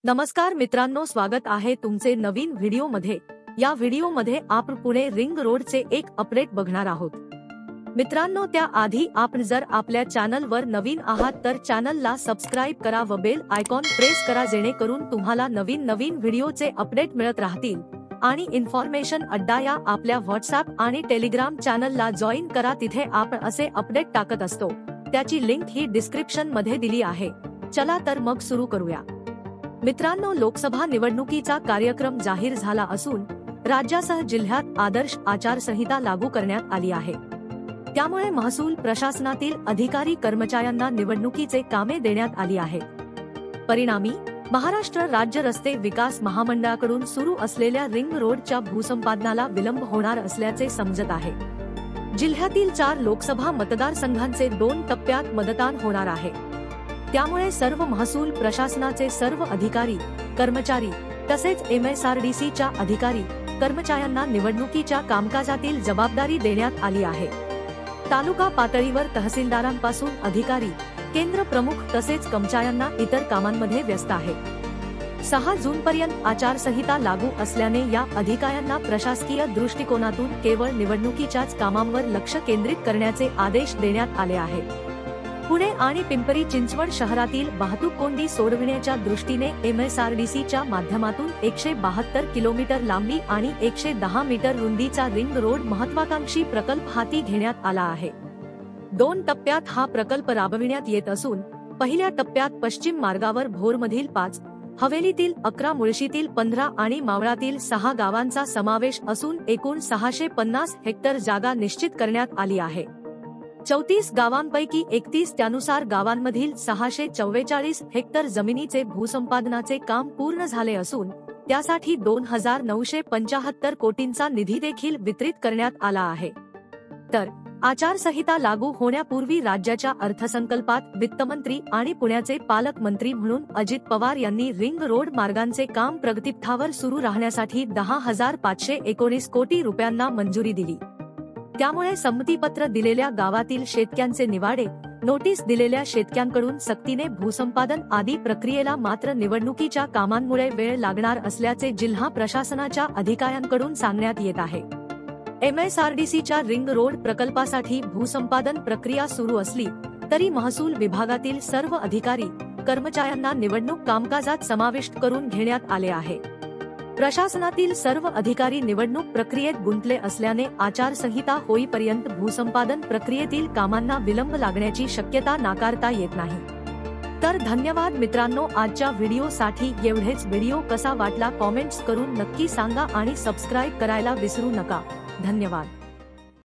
नमस्कार मित्रांनो, स्वागत आहे तुमचे नवीन व्हिडिओमध्ये। या व्हिडिओमध्ये आपण पुणे रिंग रोडचे एक अपडेट बघणार आहोत। मित्रांनो, त्याआधी आपण जर आपल्या चॅनलवर नवीन आहात तर चॅनलला सबस्क्राइब करा व बेल आयकॉन प्रेस करा, जेणेकरून तुम्हाला नवीन व्हिडिओचे अपडेट मिळत राहतील। आणि इन्फॉर्मेशन अड्डा या आपल्या व्हॉट्सअप आणि टेलिग्राम चॅनलला जॉईन करा, तिथे आपण असे अपडेट टाकत असतो। त्याची लिंक ही डिस्क्रिप्शन मध्ये दिली आहे। चला तर मग सुरू करूया। मित्रांनो, लोकसभा निवडणुकीचा कार्यक्रम जाहीर झाला असून राज्यासह जिल्ह्यात आदर्श आचारसंहिता लागू करण्यात आली आहे। त्यामुळे महसूल प्रशासनातील अधिकारी कर्मचाऱ्यांना निवडणुकीचे कामे देण्यात आली आहेत। परिणामी महाराष्ट्र राज्य रस्ते विकास महामंडळाकडून सुरू असलेल्या रिंग रोडच्या भूसंपादनाला विलंब होणार असल्याचे समजत आहे। जिल्ह्यातील 4 लोकसभा मतदारसंघांचे 2 टप्प्यात मतदान होणार आहे। त्यामुळे सर्व महसूल प्रशासनाचे सर्व अधिकारी कर्मचारी तसेच MSRDCच्या अधिकारी कर्मचाऱ्यांना निवडणुकीच्या कामकाजातील जबाबदारी देण्यात आली आहे। तालुका पातळीवर तहसीलदारांपासून अधिकारी केंद्र प्रमुख तसेच कर्मचाऱ्यांना इतर कामांमध्ये व्यस्त आहे। 6 जूनपर्यंत आचारसंहिता लागू असल्याने या अधिकाऱ्यांना प्रशासकीय दृष्टिकोनातून केवळ निवडणुकीच्याच कामांवर लक्ष केंद्रित करण्याचे आदेश देण्यात आले आहेत। पुणे आणि पिंपरी चिंचवड शहरातील वाहतूक कोंडी सोडविण्याच्या दृष्टीने MSRDCच्या माध्यमातून 172 किलोमीटर लांबी आणि 110 मीटर रुंदीचा रिंग रोड महत्वाकांक्षी प्रकल्प हाती घेण्यात आला आहे। 2 टप्प्यात हा प्रकल्प राबविण्यात येत असून पहिल्या टप्प्यात पश्चिम मार्गावर भोरमधील 5, हवेलीतील 11, मुळशीतील 15 आणि मावळातील 6 गावांचा समावेश असून एकूण 650 हेक्टर जागा निश्चित करण्यात आली आहे। 34 गावांपैकी 31, त्यानुसार गावांमधील 644 हेक्टर जमिनीचे भूसंपादनाचे काम पूर्ण झाले असून त्यासाठी 2975 कोटींचा निधी देखील वितरित करण्यात आला आहे। तर आचारसंहिता लागू होण्यापूर्वी राज्याच्या अर्थसंकल्पात वित्तमंत्री आणि पुण्याचे पालकमंत्री म्हणून अजित पवार यांनी रिंग रोड मार्गांचे काम प्रगतीपथावर सुरू राहण्यासाठी 10,519 कोटी रुपयांना मंजुरी दिली। त्यामुळे संमतीपत्र दिलेल्या गावातील शेतकऱ्यांचे निवाडे, नोटीस दिलेल्या शेतकऱ्यांकडून सक्तीने भूसंपादन आदी प्रक्रियेला मात्र निवडणुकीच्या कामांमुळे वेळ लागणार असल्याचे जिल्हा प्रशासनाच्या अधिकाऱ्यांकडून सांगण्यात येत आहे। MSRDCच्या रिंग रोड प्रकल्पासाठी भूसंपादन प्रक्रिया सुरू असली तरी महसूल विभागातील सर्व अधिकारी कर्मचाऱ्यांना निवडणूक कामकाजात समाविष्ट करून घेण्यात आले आहे। प्रशासनातील सर्व अधिकारी निवडणूक प्रक्रियेत गुंतले असल्याने आचारसंहिता होईपर्यंत भूसंपादन प्रक्रियेतील कामांना विलंब लागण्याची शक्यता नाकारता येत नाही। तर धन्यवाद मित्रांनो, आजच्या व्हिडिओसाठी एवढेच। व्हिडिओ कसा वाटला कॉमेंट्स करून नक्की सांगा आणि सबस्क्राइब करायला विसरू नका। धन्यवाद।